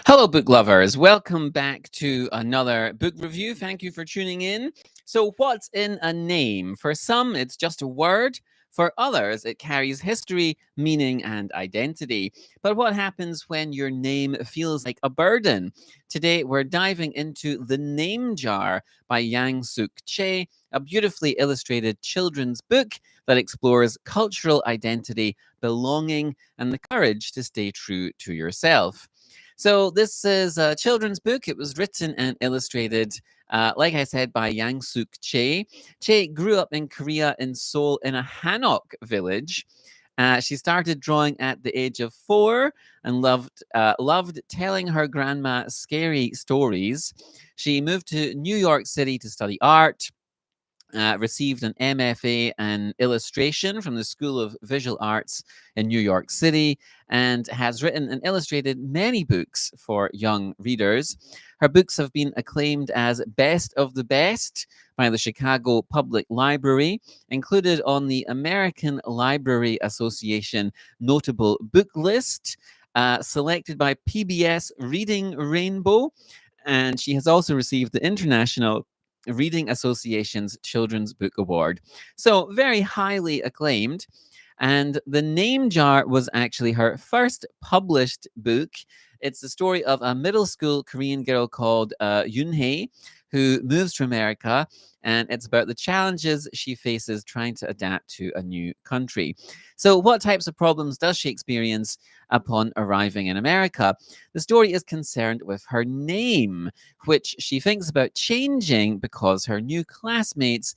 Hello, book lovers. Welcome back to another book review. Thank you for tuning in. So, what's in a name? For some, it's just a word. For others, it carries history, meaning, and identity. But what happens when your name feels like a burden? Today, we're diving into The Name Jar by Yangsook Choi, a beautifully illustrated children's book that explores cultural identity, belonging, and the courage to stay true to yourself. So this is a children's book. It was written and illustrated, like I said, by Yangsook Choi. Choi grew up in Korea in Seoul in a Hanok village. She started drawing at the age of 4 and loved telling her grandma scary stories. She moved to New York City to study art, received an MFA in illustration from the School of Visual Arts in New York City, and has written and illustrated many books for young readers. Her books have been acclaimed as Best of the Best by the Chicago Public Library, included on the American Library Association Notable Book List, selected by PBS Reading Rainbow, and she has also received the International Reading Association's Children's Book Award. So, very highly acclaimed. And The Name Jar was actually her first published book. It's the story of a middle school Korean girl called Yoonhae, who moves to America, and it's about the challenges she faces trying to adapt to a new country. So, what types of problems does she experience upon arriving in America? The story is concerned with her name, which she thinks about changing because her new classmates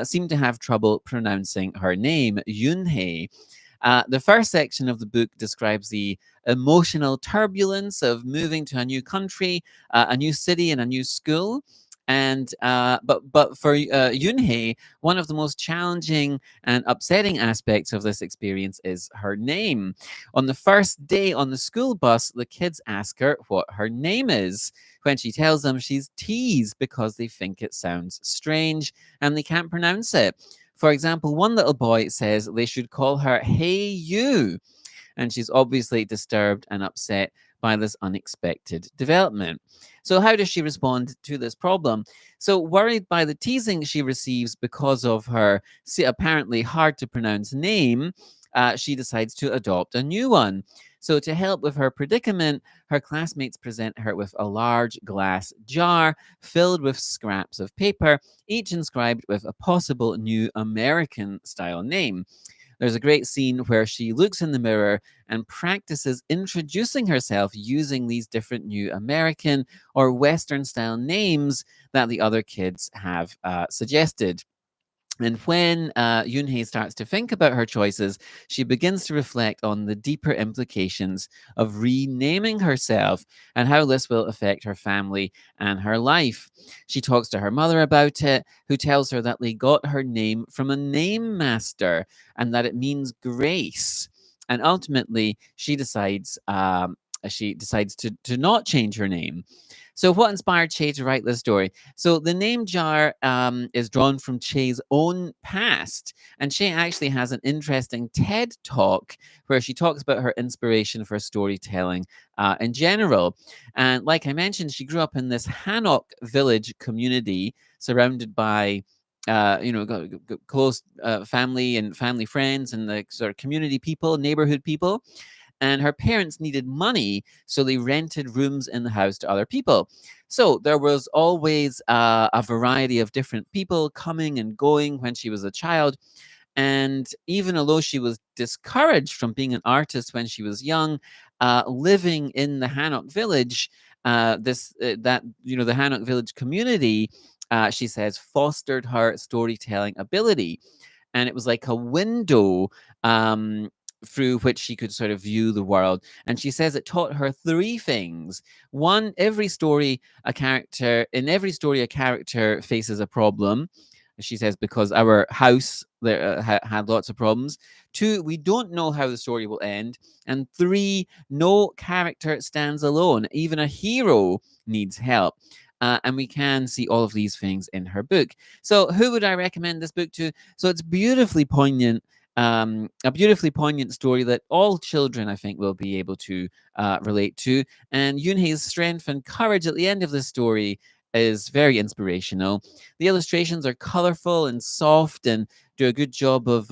seem to have trouble pronouncing her name, Yoonhae. The first section of the book describes the emotional turbulence of moving to a new country, a new city, and a new school. And but for Yoonhae, one of the most challenging and upsetting aspects of this experience is her name. On the first day on the school bus, the kids ask her what her name is. When she tells them, she's teased because they think it sounds strange and they can't pronounce it. For example, one little boy says they should call her Hey You, and she's obviously disturbed and upset by this unexpected development. So, how does she respond to this problem? So, worried by the teasing she receives because of her apparently hard to pronounce name, she decides to adopt a new one. So, to help with her predicament, her classmates present her with a large glass jar filled with scraps of paper, each inscribed with a possible new American style name. There's a great scene where she looks in the mirror and practices introducing herself using these different new American or Western style names that the other kids have suggested. And when Yoonhae starts to think about her choices, she begins to reflect on the deeper implications of renaming herself and how this will affect her family and her life. She talks to her mother about it, who tells her that they got her name from a name master and that it means grace. And ultimately, she decides to not change her name. So, what inspired Che to write this story? So, the name jar is drawn from Che's own past. And Che actually has an interesting TED talk where she talks about her inspiration for storytelling in general. And like I mentioned, she grew up in this Hanok village community surrounded by close family and family friends and the sort of community people, neighborhood people, and her parents needed money, so they rented rooms in the house to other people. So there was always a variety of different people coming and going when she was a child. And even although she was discouraged from being an artist when she was young, living in the Hanok village, the Hanok village community, she says, fostered her storytelling ability, and it was like a window through which she could sort of view the world. And she says it taught her three things. One, in every story, a character faces a problem. She says, because our house there had lots of problems. Two, we don't know how the story will end. And three, no character stands alone. Even a hero needs help. And we can see all of these things in her book. So, who would I recommend this book to? So, it's beautifully poignant a beautifully poignant story that all children, I think, will be able to relate to. And Yoonhae's strength and courage at the end of the story is very inspirational. The illustrations are colorful and soft and do a good job of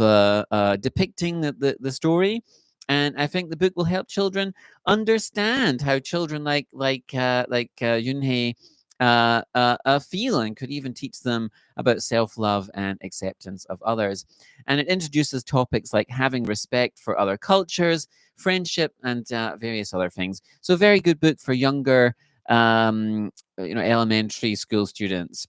depicting the story. And I think the book will help children understand how children like Yoonhae feel, and could even teach them about self love and acceptance of others. And it introduces topics like having respect for other cultures, friendship, and various other things. So, very good book for younger, elementary school students.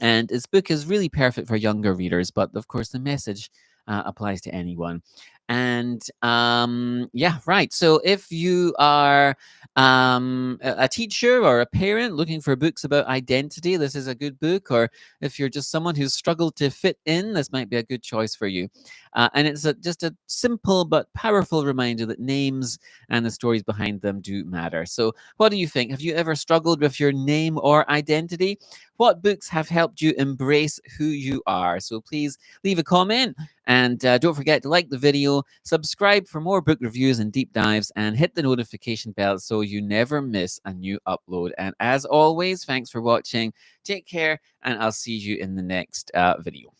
And this book is really perfect for younger readers, but of course, the message applies to anyone. And yeah, right. So if you are a teacher or a parent looking for books about identity, this is a good book. Or if you're just someone who's struggled to fit in, this might be a good choice for you. And it's just a simple but powerful reminder that names and the stories behind them do matter. So, what do you think? Have you ever struggled with your name or identity? What books have helped you embrace who you are? So please leave a comment, and don't forget to like the video, subscribe for more book reviews and deep dives, and hit the notification bell so you never miss a new upload. And as always, thanks for watching. Take care, and I'll see you in the next video.